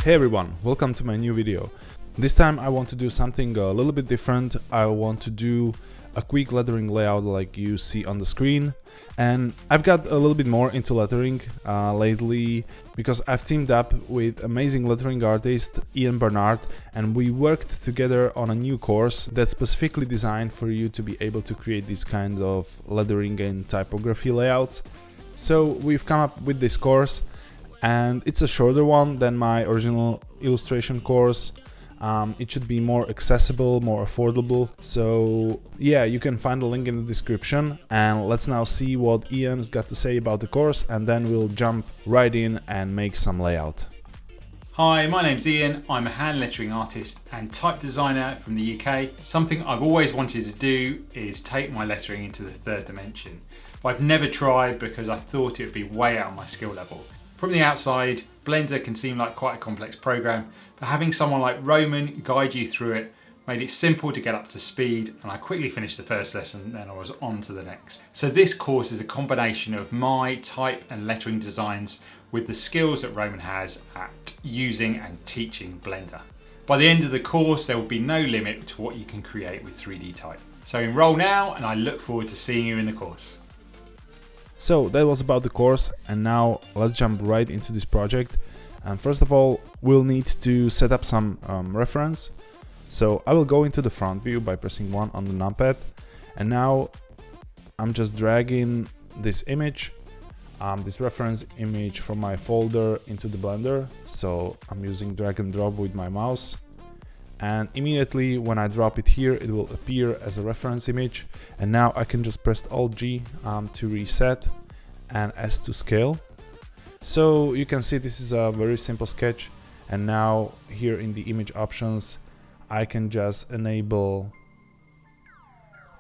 Hey everyone, welcome to my new video. This time I want to do something a little bit different. I want to do a quick lettering layout like you see on the screen. And I've got a little bit more into lettering lately because I've teamed up with amazing lettering artist Ian Barnard, and we worked together on a new course that's specifically designed for you to be able to create this kind of lettering and typography layouts. So we've come up with this course, and it's a shorter one than my original illustration course. It should be more accessible, more affordable. So yeah, you can find the link in the description, and let's now see what Ian's got to say about the course, and then we'll jump right in and make some layout. Hi, my name's Ian. I'm a hand lettering artist and type designer from the UK. Something I've always wanted to do is take my lettering into the third dimension. But I've never tried because I thought it would be way out of my skill level. From the outside, Blender can seem like quite a complex program, but having someone like Roman guide you through it made it simple to get up to speed, and I quickly finished the first lesson and then I was on to the next. So this course is a combination of my type and lettering designs with the skills that Roman has at using and teaching Blender. By the end of the course, there will be no limit to what you can create with 3D type. So enroll now, and I look forward to seeing you in the course. So that was about the course, and now let's jump right into this project. And first of all, we'll need to set up some reference. So I will go into the front view by pressing 1 on the numpad, and now I'm just dragging this image, this reference image from my folder into the Blender. So I'm using drag and drop with my mouse, and immediately when I drop it here, it will appear as a reference image. And now I can just press Alt-G to reset and S to scale. So you can see this is a very simple sketch. And now here in the image options, I can just enable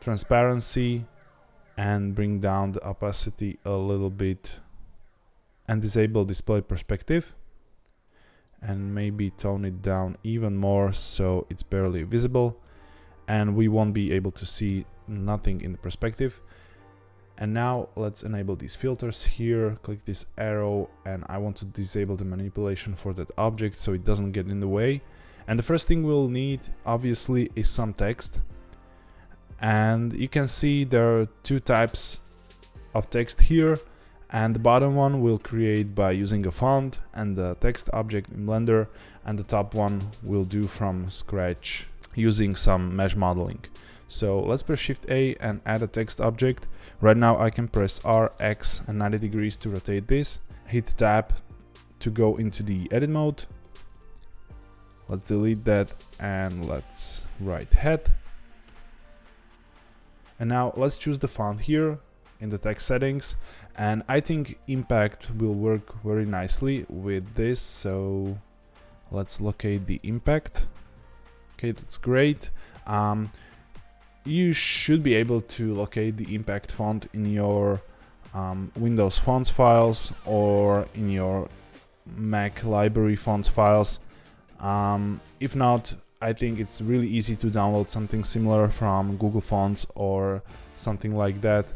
transparency and bring down the opacity a little bit and disable display perspective, and maybe tone it down even more so it's barely visible and we won't be able to see nothing in the perspective. And now let's enable these filters here. Click this arrow, and I want to disable the manipulation for that object so it doesn't get in the way. And the first thing we'll need obviously is some text, and you can see there are two types of text here. And the bottom one we'll create by using a font and the text object in Blender, and the top one we'll do from scratch using some mesh modeling. So let's press Shift A and add a text object. Right now I can press R, X and 90 degrees to rotate this. Hit Tab to go into the edit mode. Let's delete that and let's write head. And now let's choose the font here in the text settings, and I think impact will work very nicely with this. So let's locate the impact. Okay, that's great. You should be able to locate the impact font in your Windows fonts files or in your Mac library fonts files. If not, I think it's really easy to download something similar from Google Fonts or something like that,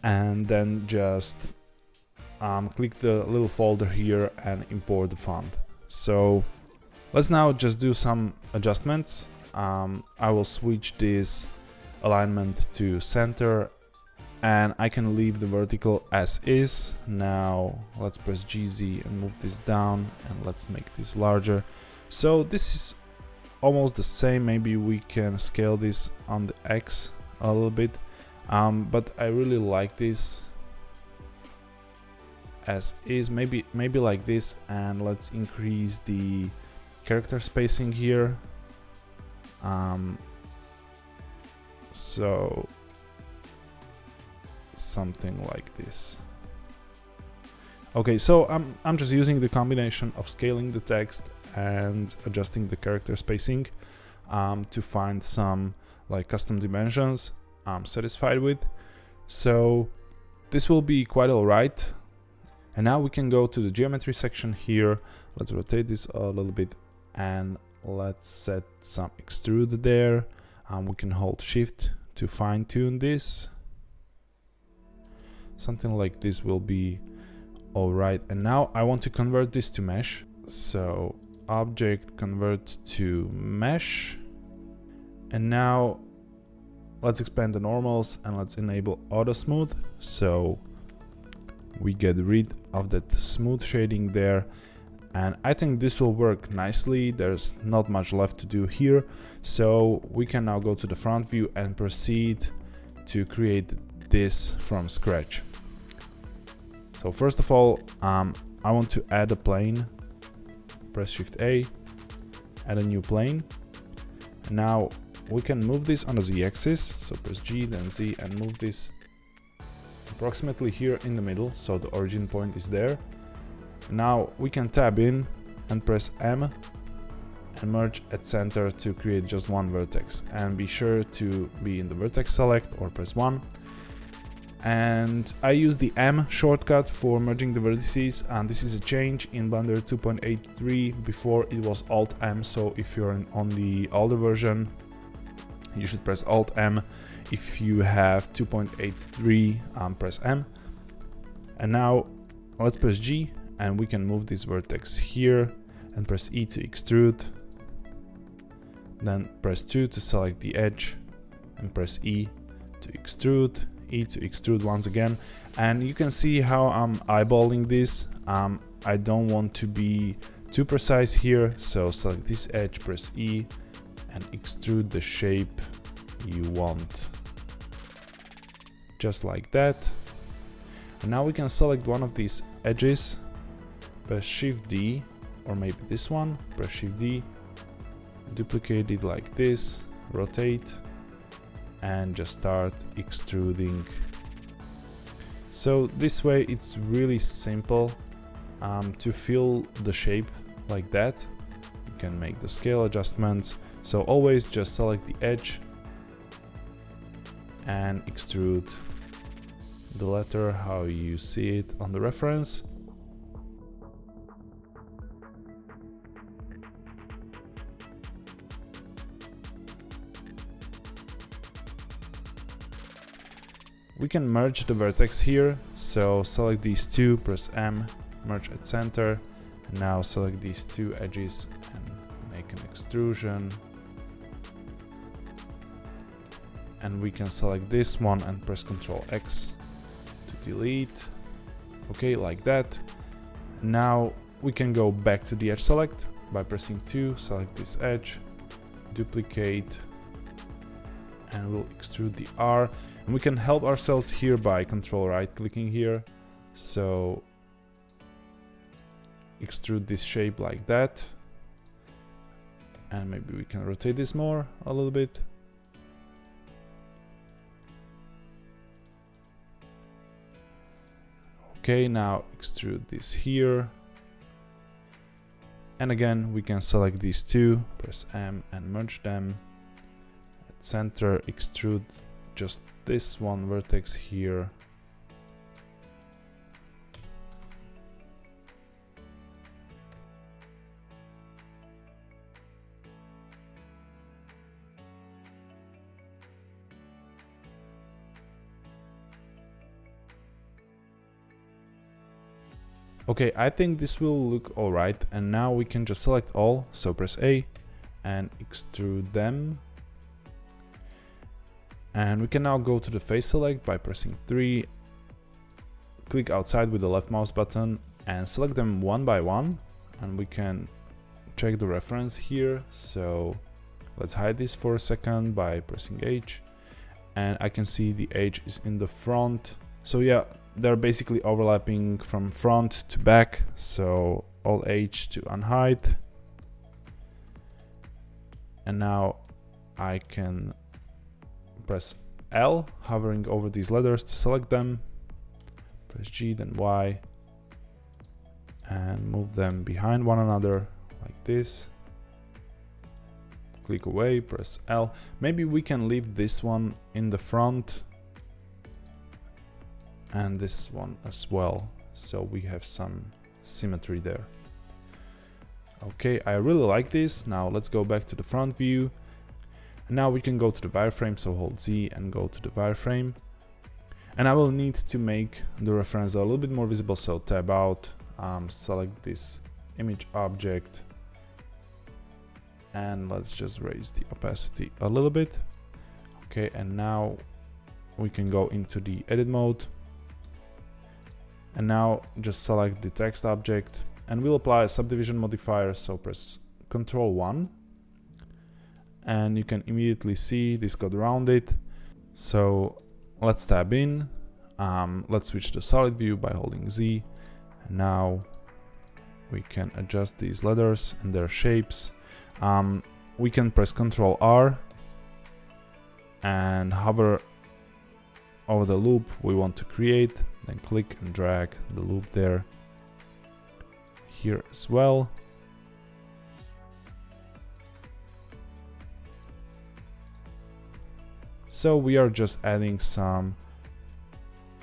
and then just click the little folder here and import the font. So let's now just do some adjustments. I will switch this alignment to center, and I can leave the vertical as is. Now let's press GZ and move this down, and let's make this larger. So this is almost the same. Maybe we can scale this on the X a little bit. But I really like this as is. Maybe like this, and let's increase the character spacing here. So something like this. Okay, so I'm just using the combination of scaling the text and adjusting the character spacing to find some like custom dimensions I'm satisfied with. So this will be quite alright. And now we can go to the geometry section here. Let's rotate this a little bit and let's set some extrude there. We can hold Shift to fine tune this. Something like this will be alright. And now I want to convert this to mesh. So object, convert to mesh. And now let's expand the normals and let's enable auto smooth. So we get rid of that smooth shading there. And I think this will work nicely. There's not much left to do here. So we can now go to the front view and proceed to create this from scratch. So first of all, I want to add a plane. Press Shift A, add a new plane. And now we can move this on the Z-axis. So press G, then Z, and move this approximately here in the middle. So the origin point is there. Now we can tab in and press M and merge at center to create just one vertex, and be sure to be in the vertex select or press 1. And I use the M shortcut for merging the vertices, and this is a change in Blender 2.83. Before it was Alt M, so if you're on the older version you should press Alt M. If you have 2.83, press M. And now let's press G and we can move this vertex here and press E to extrude. Then press 2 to select the edge and press E to extrude, E to extrude once again. And you can see how I'm eyeballing this. I don't want to be too precise here, so select this edge, press E and extrude the shape you want. Just like that. And now we can select one of these edges, press Shift D, or maybe this one, press Shift D, duplicate it like this, rotate, and just start extruding. So this way it's really simple to fill the shape like that. You can make the scale adjustments. So always just select the edge and extrude the letter how you see it on the reference. We can merge the vertex here, so select these two, press M, merge at center, and now select these two edges and make an extrusion. And we can select this one and press Ctrl X to delete. Okay, like that. Now we can go back to the edge select by pressing 2, select this edge, duplicate, and we'll extrude the R. And we can help ourselves here by Ctrl right clicking here. So extrude this shape like that. And maybe we can rotate this more a little bit. Okay, now extrude this here. And again, we can select these two, press M and merge them. At center, extrude just this one vertex here. Okay, I think this will look alright, and now we can just select all, so press A and extrude them. And we can now go to the face select by pressing 3, click outside with the left mouse button and select them one by one, and we can check the reference here. So let's hide this for a second by pressing H, and I can see the H is in the front. So yeah, they're basically overlapping from front to back, so Alt H to unhide. And now I can press L, hovering over these letters to select them, press G, then Y, and move them behind one another like this. Click away, press L. Maybe we can leave this one in the front and this one as well, so we have some symmetry there. Okay, I really like this. Now let's go back to the front view. And now we can go to the wireframe, so hold Z and go to the wireframe. And I will need to make the reference a little bit more visible, so tab out, select this image object, and let's just raise the opacity a little bit. Okay, and now we can go into the edit mode, and now just select the text object, and we'll apply a subdivision modifier. So press Ctrl 1, and you can immediately see this got rounded. So let's tab in, let's switch to solid view by holding Z, and now we can adjust these letters and their shapes. We can press Ctrl R and hover over the loop we want to create, then click and drag the loop there, here as well. So we are just adding some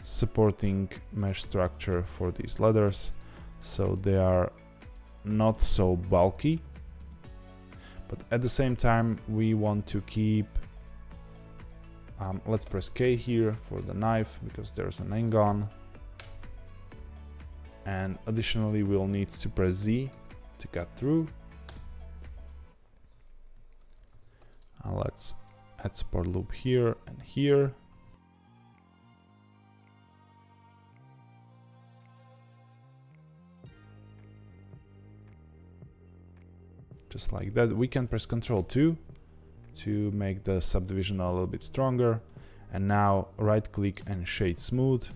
supporting mesh structure for these letters, so they are not so bulky, but at the same time we want to keep, let's press K here for the knife because there's an angle, and additionally we'll need to press Z to cut through. Let's add support loop here and here. Just like that. We can press Ctrl 2 to make the subdivision a little bit stronger, and now right click and shade smooth.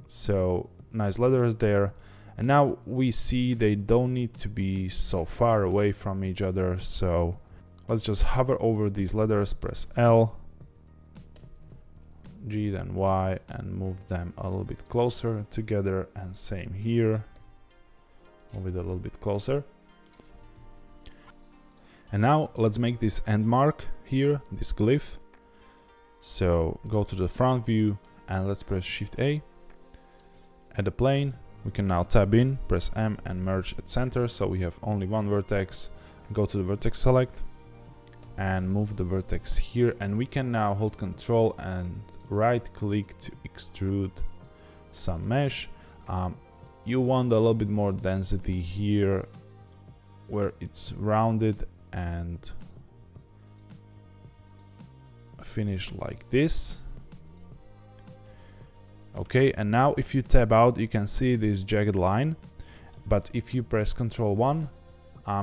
So nice letters there, and now we see they don't need to be so far away from each other, so let's just hover over these letters, press L, G, then Y, and move them a little bit closer together, and same here, move it a little bit closer. And now let's make this end mark here, this glyph. So go to the front view and let's press Shift A. Add a plane. We can now tab in, press M and merge at center, so we have only one vertex. Go to the vertex select and move the vertex here, and we can now hold Control and right click to extrude some mesh. You want a little bit more density here where it's rounded, and finish like this. Okay, and now if you tab out, you can see this jagged line, but if you press Ctrl 1,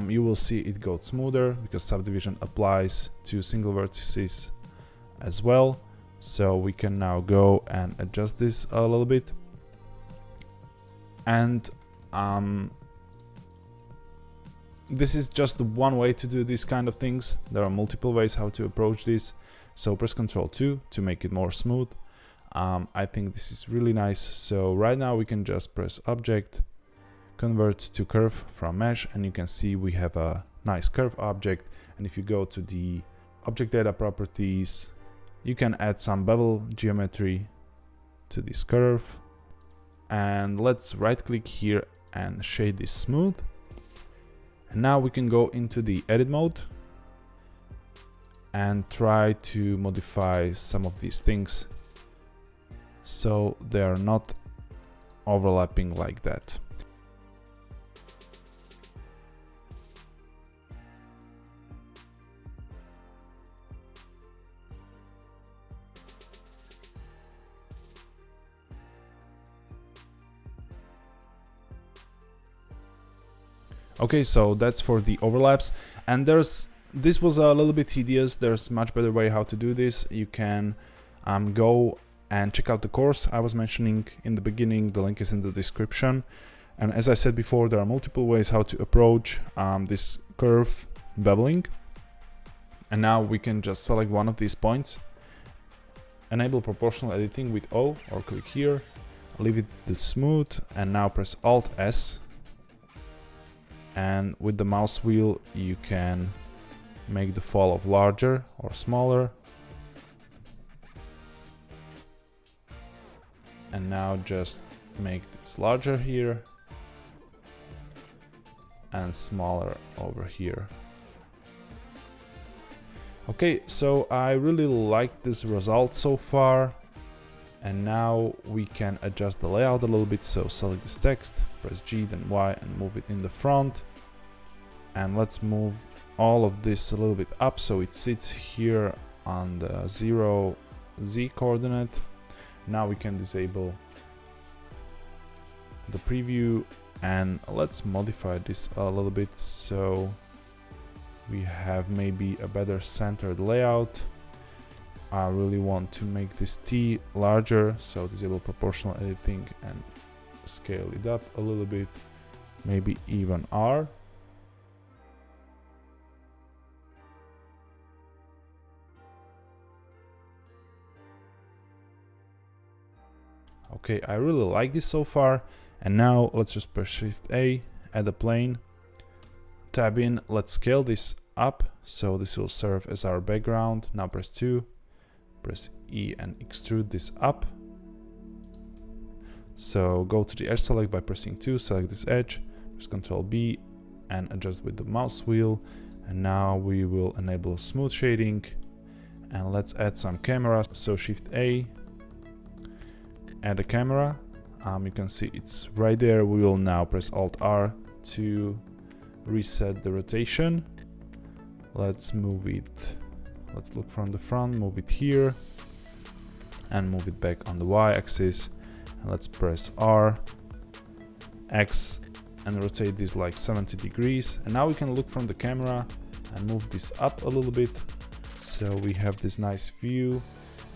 you will see it got smoother because subdivision applies to single vertices as well. So we can now go and adjust this a little bit, and this is just one way to do these kind of things. There are multiple ways how to approach this. So press Ctrl 2 to make it more smooth. I think this is really nice. So right now we can just press Object, Convert to Curve from Mesh, and you can see we have a nice curve object. And if you go to the Object Data Properties, you can add some bevel geometry to this curve. And let's right click here and shade this smooth. And now we can go into the edit mode and try to modify some of these things so they are not overlapping like that. Okay, so that's for the overlaps, and this was a little bit tedious. There's much better way how to do this. You can go and check out the course I was mentioning in the beginning. The link is in the description. And as I said before, there are multiple ways how to approach this curve beveling. And now we can just select one of these points, enable proportional editing with O, or click here, leave it the smooth, and now press Alt S. And with the mouse wheel you can make the fall of larger or smaller. And now just make this larger here and smaller over here. Okay, so I really like this result so far. And now we can adjust the layout a little bit. So select this text, press G, then Y, and move it in the front. And let's move all of this a little bit up so it sits here on the 0 Z coordinate. Now we can disable the preview, and let's modify this a little bit so we have maybe a better centered layout. I really want to make this T larger, so disable proportional editing and scale it up a little bit, maybe even R. Okay, I really like this so far. And now let's just press Shift A, add a plane, tab in, let's scale this up so this will serve as our background. Now press 2, press E and extrude this up. So go to the edge select by pressing 2, select this edge, press Ctrl B and adjust with the mouse wheel. And now we will enable smooth shading, and let's add some camera. So Shift A, add a camera. You can see it's right there. We will now press Alt R to reset the rotation. Let's move it. Let's look from the front, move it here and move it back on the Y axis. And let's press R, X and rotate this like 70 degrees. And now we can look from the camera and move this up a little bit so we have this nice view.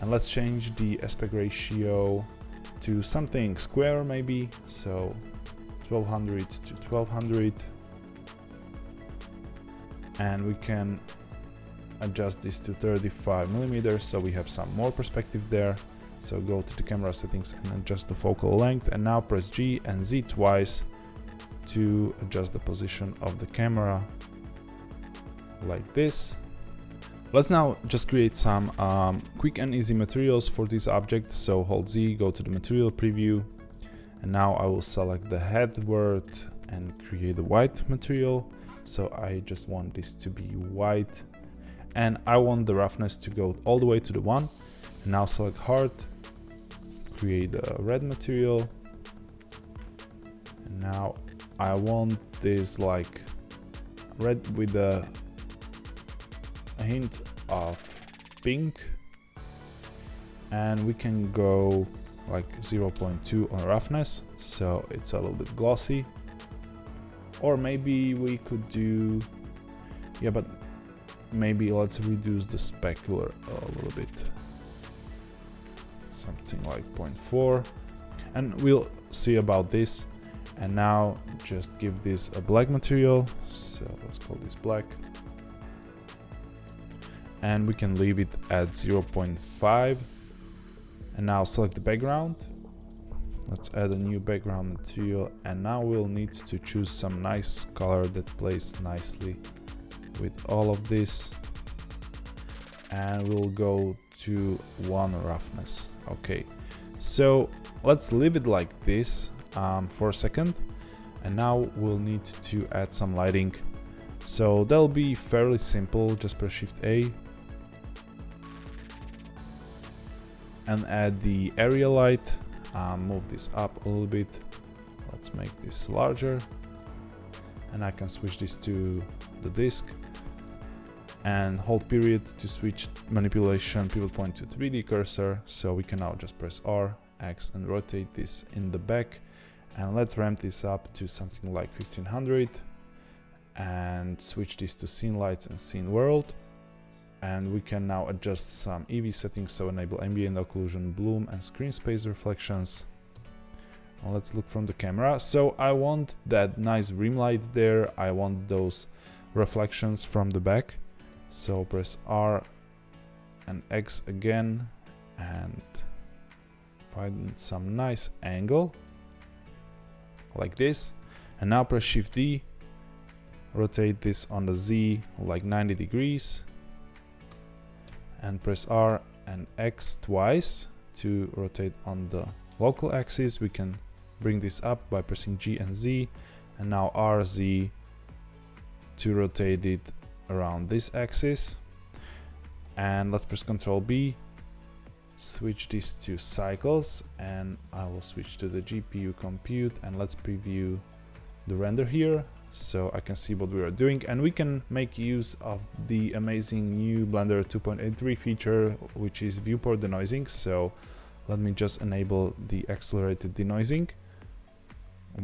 And let's change the aspect ratio to something square maybe, so 1200 to 1200, and we can adjust this to 35mm so we have some more perspective there. So go to the camera settings and adjust the focal length, and now press G and Z twice to adjust the position of the camera like this. Let's now just create some quick and easy materials for this object. So hold Z, go to the material preview, and now I will select the head word and create a white material. So I just want this to be white, and I want the roughness to go all the way to the 1. And now select heart, create a red material, and now I want this like red with a hint of pink, and we can go like 0.2 on roughness so it's a little bit glossy. Or maybe we could do, yeah, but maybe let's reduce the specular a little bit, something like 0.4, and we'll see about this. And now just give this a black material, so let's call this black. And we can leave it at 0.5. And now select the background. Let's add a new background material, and now we'll need to choose some nice color that plays nicely with all of this. And we'll go to 1 roughness. Okay, so let's leave it like this for a second. And now we'll need to add some lighting. So that'll be fairly simple. Just press Shift A and add the area light. Move this up a little bit. Let's make this larger, and I can switch this to the disk and hold period to switch manipulation pivot point to 3D cursor. So we can now just press R, X and rotate this in the back, and let's ramp this up to something like 1500 and switch this to scene lights and scene world. And we can now adjust some EV settings, so enable ambient occlusion, bloom and screen space reflections. And let's look from the camera. So I want that nice rim light there, I want those reflections from the back. So press R and X again and find some nice angle like this. And now press Shift D, rotate this on the Z like 90 degrees. And press R and X twice to rotate on the local axis. We can bring this up by pressing G and Z, and now R, Z to rotate it around this axis. And let's press Ctrl B, switch this to cycles, and I will switch to the GPU compute, and let's preview the render here. so I can see what we are doing, and we can make use of the amazing new Blender 2.83 feature, which is viewport denoising. So let me just enable the accelerated denoising.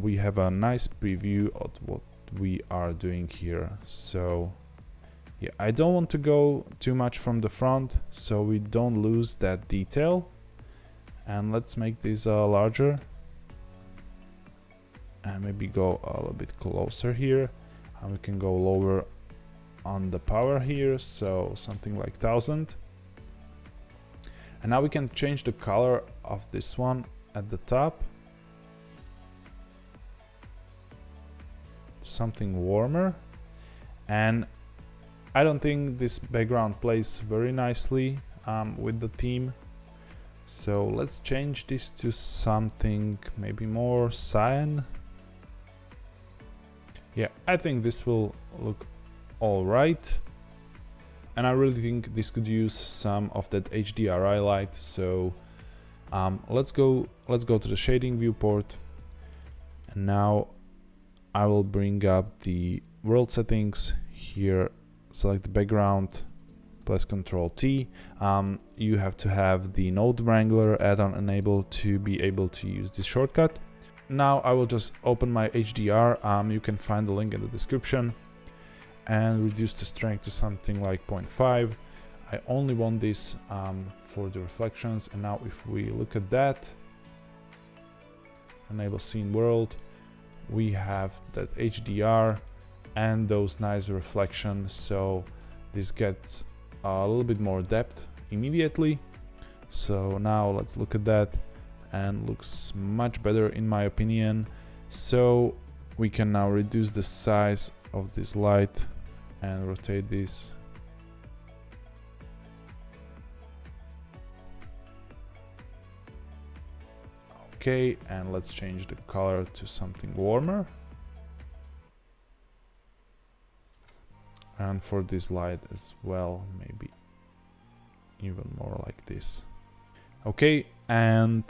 We have a nice preview of what we are doing here. So yeah, I don't want to go too much from the front so we don't lose that detail. And let's make this larger. And maybe go a little bit closer here, and we can go lower on the power here, so something like 1000. And now we can change the color of this one at the top, something warmer. And I don't think this background plays very nicely with the theme, so let's change this to something maybe more cyan. Yeah, I think this will look all right. And I really think this could use some of that HDRI light. So let's go to the shading viewport. And now I will bring up the world settings here. Select the background, press Ctrl T. You have to have the Node Wrangler add-on enabled to be able to use this shortcut. Now I will just open my HDR, you can find the link in the description, and reduce the strength to something like 0.5. I only want this for the reflections. And now if we look at that, enable scene world, we have that HDR and those nice reflections, so this gets a little bit more depth immediately. So now let's look at that, and looks much better in my opinion. So we can now reduce the size of this light and rotate this. Okay, and let's change the color to something warmer. And for this light as well, maybe even more like this. Okay, and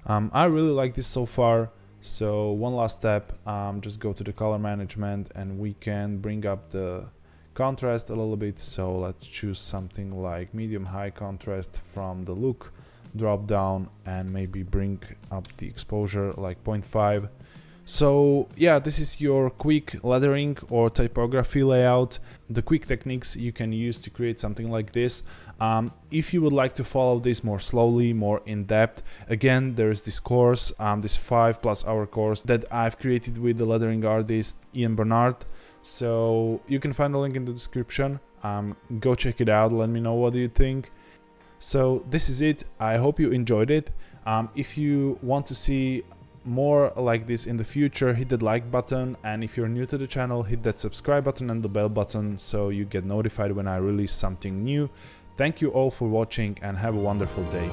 I really like this so far. So one last step, just go to the color management and we can bring up the contrast a little bit. So let's choose something like medium high contrast from the look drop down, and maybe bring up the exposure like 0.5. So yeah, this is your quick lettering or typography layout, the quick techniques you can use to create something like this. If you would like to follow this more slowly, more in depth, again, there's this course, this 5+ hour course that I've created with the lettering artist Ian Bernard. So you can find the link in the description. Go check it out, let me know what you think. So this is it, I hope you enjoyed it. If you want to see more like this in the future, hit that like button, and if you're new to the channel, hit that subscribe button and the bell button so you get notified when I release something new. Thank you all for watching and have a wonderful day.